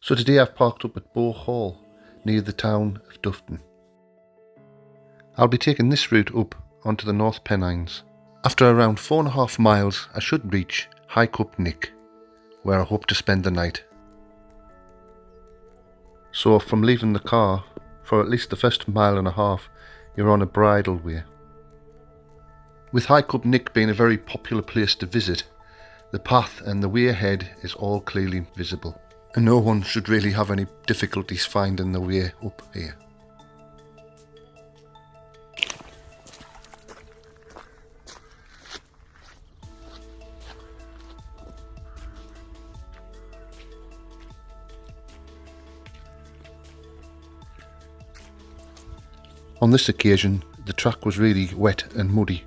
So today I've parked up at Bow Hall, near the town of Dufton. I'll be taking this route up onto the North Pennines. After around 4.5 miles I should reach High Cup Nick, where I hope to spend the night. So from leaving the car, for at least the first 1.5 miles, you're on a bridle way. With High Cup Nick being a very popular place to visit, the path and the way ahead is all clearly visible, and no one should really have any difficulties finding the way up here. On this occasion, the track was really wet and muddy.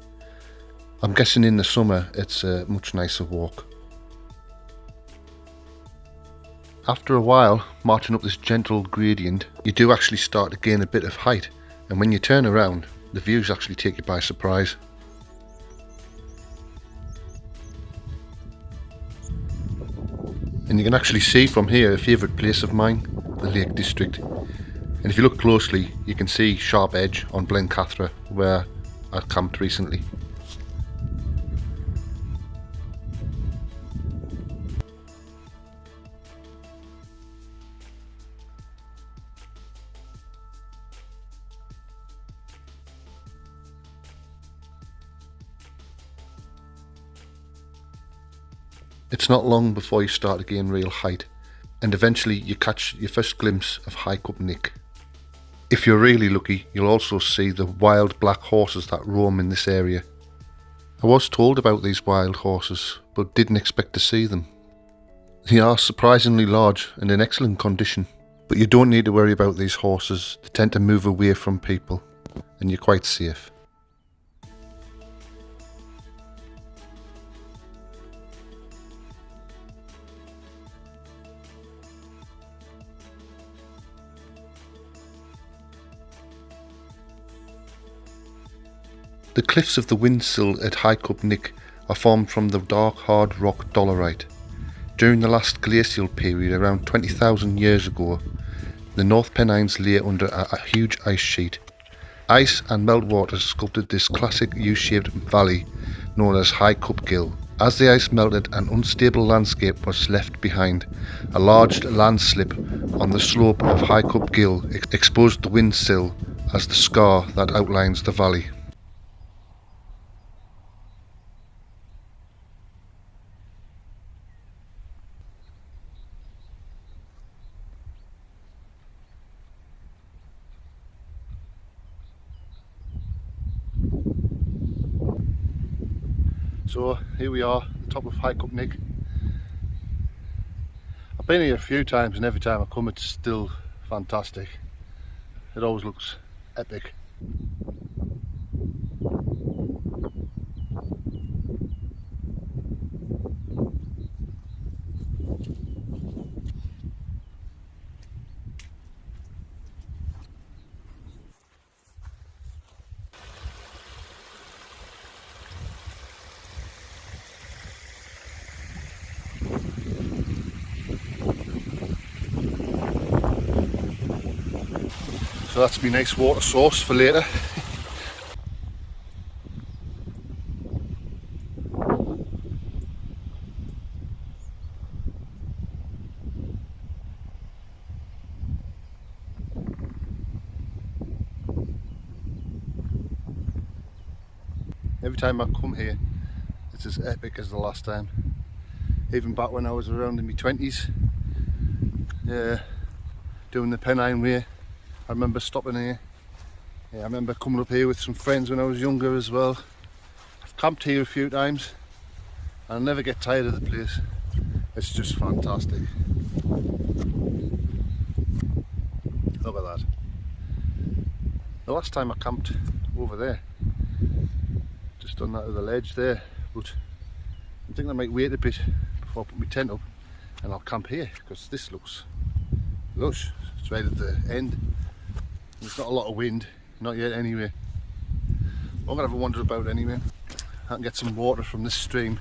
I'm guessing in the summer it's a much nicer walk. After a while, marching up this gentle gradient, you do actually start to gain a bit of height, and when you turn around, the views actually take you by surprise. And you can actually see from here a favourite place of mine, the Lake District. And if you look closely, you can see Sharp Edge on Blencathra, where I camped recently. It's not long before you start to gain real height, and eventually you catch your first glimpse of High Cup Nick. If you're really lucky, you'll also see the wild black horses that roam in this area. I was told about these wild horses, but didn't expect to see them. They are surprisingly large and in excellent condition, but you don't need to worry about these horses. They tend to move away from people, and you're quite safe. The cliffs of the windsill at High Cup Nick are formed from the dark hard rock dolerite. During the last glacial period around 20,000 years ago, the North Pennines lay under a huge ice sheet. Ice and meltwater sculpted this classic U-shaped valley known as High Cup Gill. As the ice melted, an unstable landscape was left behind. A large landslip on the slope of High Cup Gill exposed the windsill as the scar that outlines the valley. So here we are, at the top of High Cup Nick. I've been here a few times, and every time I come it's still fantastic. It always looks epic. So that's my nice water source for later. Every time I come here, it's as epic as the last time. Even back when I was around in my 20s, doing the Pennine Way, I remember stopping here. I remember coming up here with some friends when I was younger as well. I've camped here a few times. I'll never get tired of the place. It's just fantastic. Look at that. The last time I camped over there, just on that other ledge there, but I think I might wait a bit before I put my tent up and I'll camp here, because this looks lush. It's right at the end. There's not a lot of wind, not yet anyway. I'm gonna have a wander about anyway. I can get some water from this stream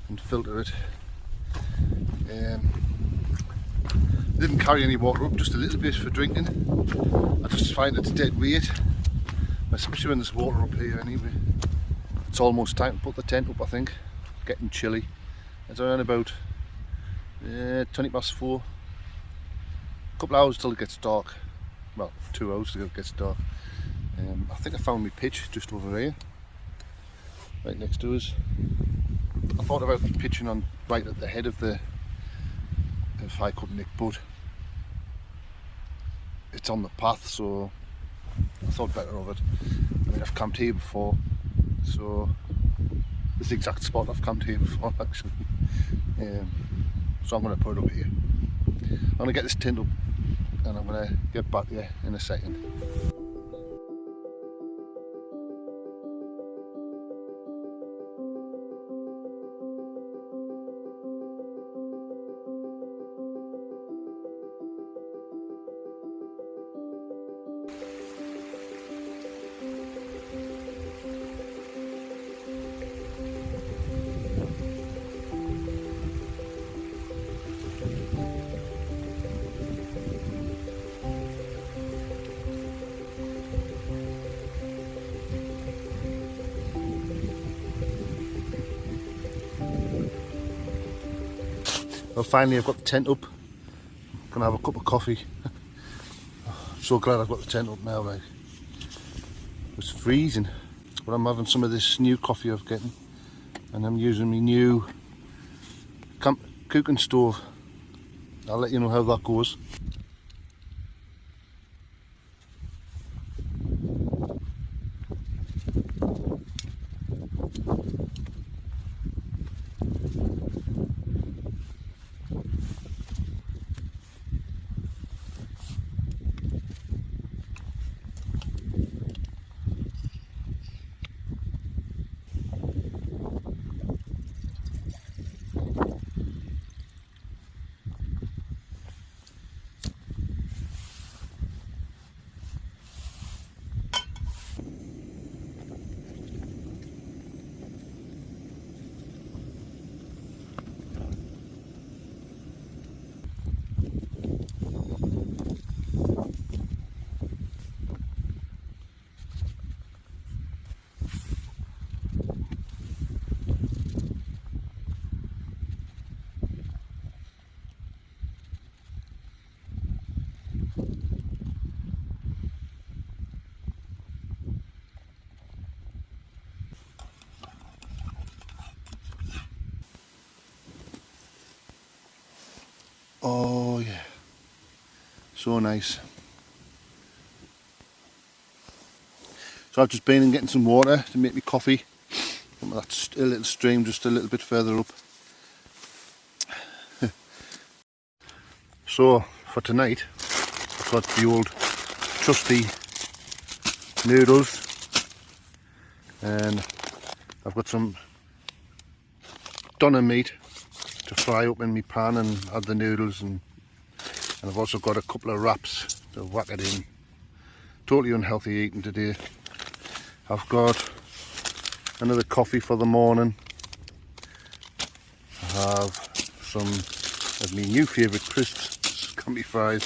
and filter it. Didn't carry any water up, just a little bit for drinking. I just find it's dead weight, especially when there's water up here anyway. It's almost time to put the tent up, I think. Getting chilly. It's around about 20 past 4. A couple of hours till it gets dark. Well, 2 hours till it gets dark. I think I found my pitch just over here, right next to us. I thought about pitching on right at the head of the High Cup Nick, but it's on the path, so I thought better of it. I mean, I've camped here before, so this is the exact spot I've camped here before actually. So I'm going to put it up here. I'm going to get this tent up and I'm going to get back here in a second. Well, finally I've got the tent up. I'm gonna have a cup of coffee. I'm so glad I've got the tent up now, like. It was freezing, but I'm having some of this new coffee I've getting, and I'm using my new cooking stove. I'll let you know how that goes. Oh yeah, so nice. So I've just been and getting some water to make me coffee. That's a little stream just a little bit further up. So for tonight I've got the old trusty noodles, and I've got some doner meat to fry up in my pan and add the noodles, and I've also got a couple of wraps to whack it in. Totally unhealthy eating today. I've got another coffee for the morning. I have some of my new favourite crisps, scampi fries,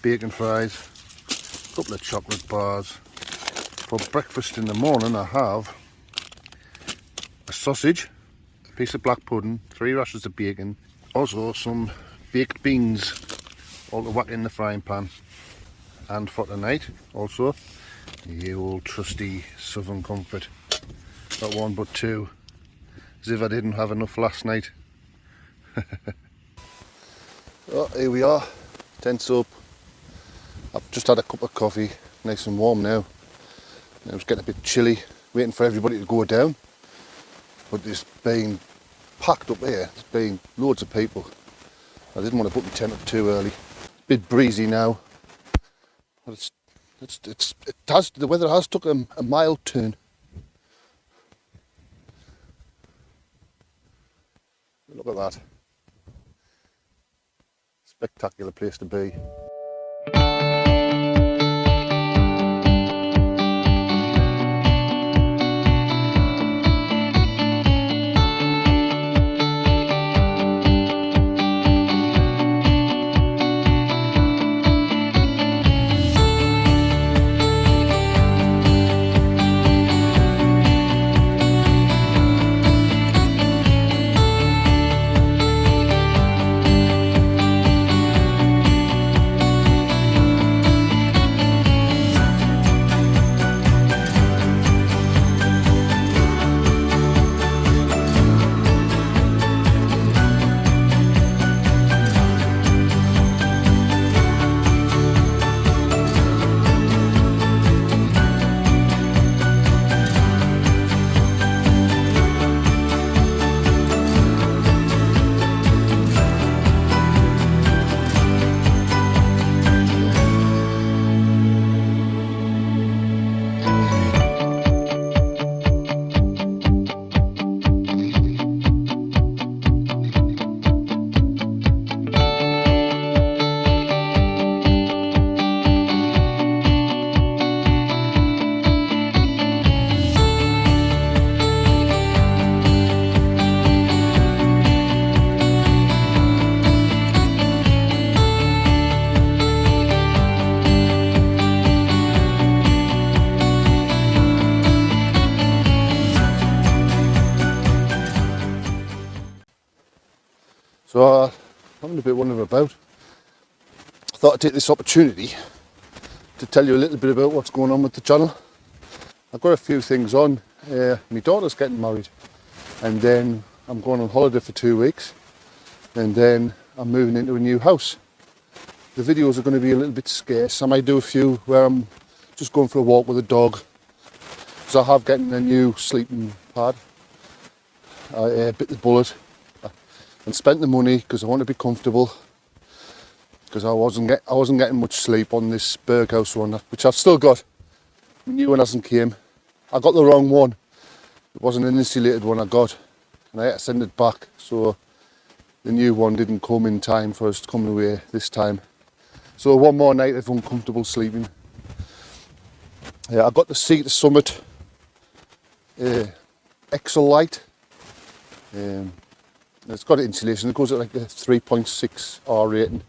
bacon fries, a couple of chocolate bars. For breakfast in the morning I have a sausage, a piece of black pudding, 3 rashers of bacon, also some baked beans, all to whack in the frying pan. And for tonight also the old trusty Southern Comfort. Not one but two, as if I didn't have enough last night. Oh, here we are, tent's up. I've just had a cup of coffee, nice and warm now. It was getting a bit chilly, waiting for everybody to go down. But it's been packed up here, there's been loads of people. I didn't want to put my tent up too early. It's a bit breezy now, but the weather has took a mild turn. Look at that. Spectacular place to be. So I'm a bit wondering about. I thought I'd take this opportunity to tell you a little bit about what's going on with the channel. I've got a few things on. My daughter's getting married, and then I'm going on holiday for 2 weeks, and then I'm moving into a new house. The videos are going to be a little bit scarce. I might do a few where I'm just going for a walk with a dog, because I have getting a new sleeping pad. I bit the bullet and spent the money because I want to be comfortable, because I wasn't getting much sleep on this Berghaus one, which I've still got. The new one hasn't came. I got the wrong one. It wasn't an insulated one I got, and I had to send it back, so the new one didn't come in time for us to come away this time. So one more night of uncomfortable sleeping. Yeah, I got the Sea to Summit Excel Light. It's got insulation. It goes at like a 3.6 R rating,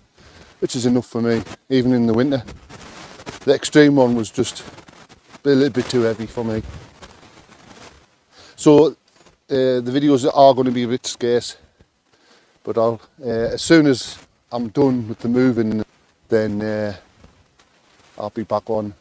which is enough for me, even in the winter. The extreme one was just a little bit too heavy for me. So the videos are going to be a bit scarce, but I'll as soon as I'm done with the moving, then I'll be back online.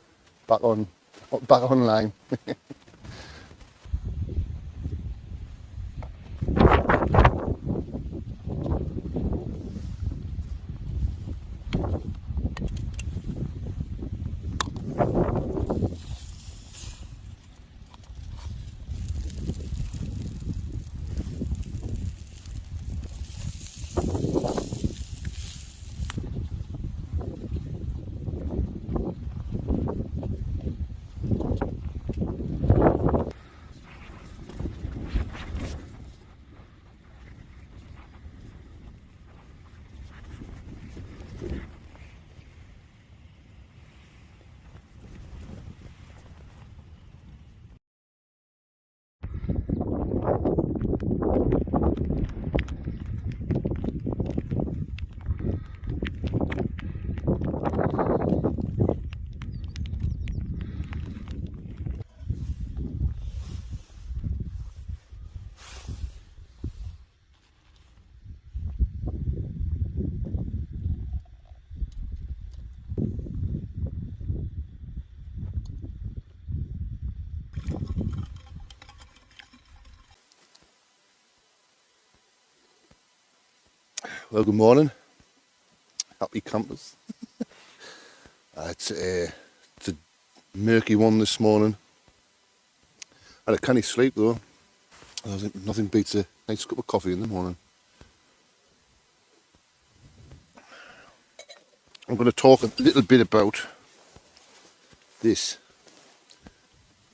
Well, good morning, happy campers. It's a murky one this morning. I had a canny sleep though. I think nothing beats a nice cup of coffee in the morning. I'm going to talk a little bit about this.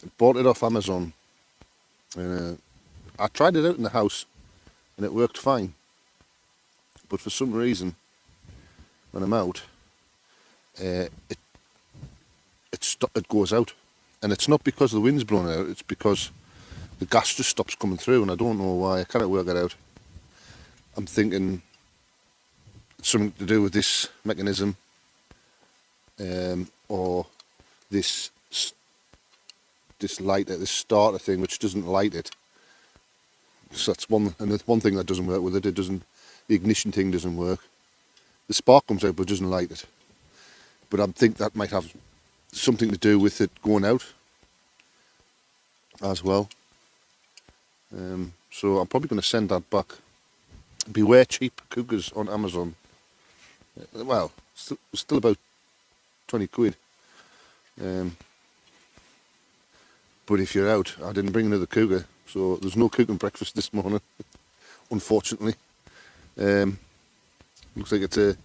I bought it off Amazon. I tried it out in the house and it worked fine, but for some reason when I'm out it goes out, and it's not because the wind's blowing out, it's because the gas just stops coming through, and I don't know why. I can't work it out. I'm thinking it's something to do with this mechanism, or this lighter, this starter thing, which doesn't light it. So that's one, and the one thing that doesn't work with it. The ignition thing doesn't work. The spark comes out but doesn't light it. But I think that might have something to do with it going out as well. So I'm probably going to send that back. Beware cheap cookers on Amazon. Well, still about 20 quid. But if you're out, I didn't bring another cooker, so there's no cooking breakfast this morning, unfortunately. Looks like it's a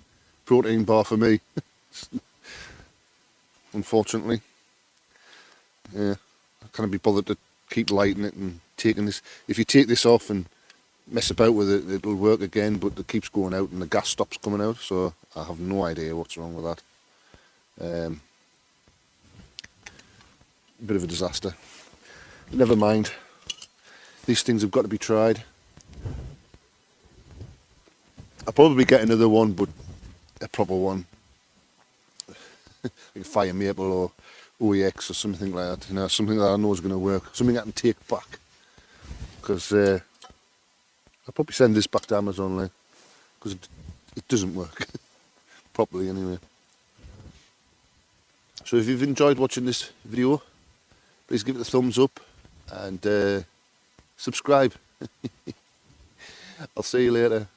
protein bar for me, unfortunately. Yeah, I can't be bothered to keep lighting it and taking this. If you take this off and mess about with it, it'll work again, but it keeps going out and the gas stops coming out, so I have no idea what's wrong with that. A bit of a disaster. Never mind. These things have got to be tried. I'll probably get another one, but a proper one. Like Fire Maple or OEX or something like that. You know, something that I know is going to work. Something I can take back. Because I'll probably send this back to Amazon. Like. because it doesn't work properly anyway. So if you've enjoyed watching this video, please give it a thumbs up and subscribe. I'll see you later.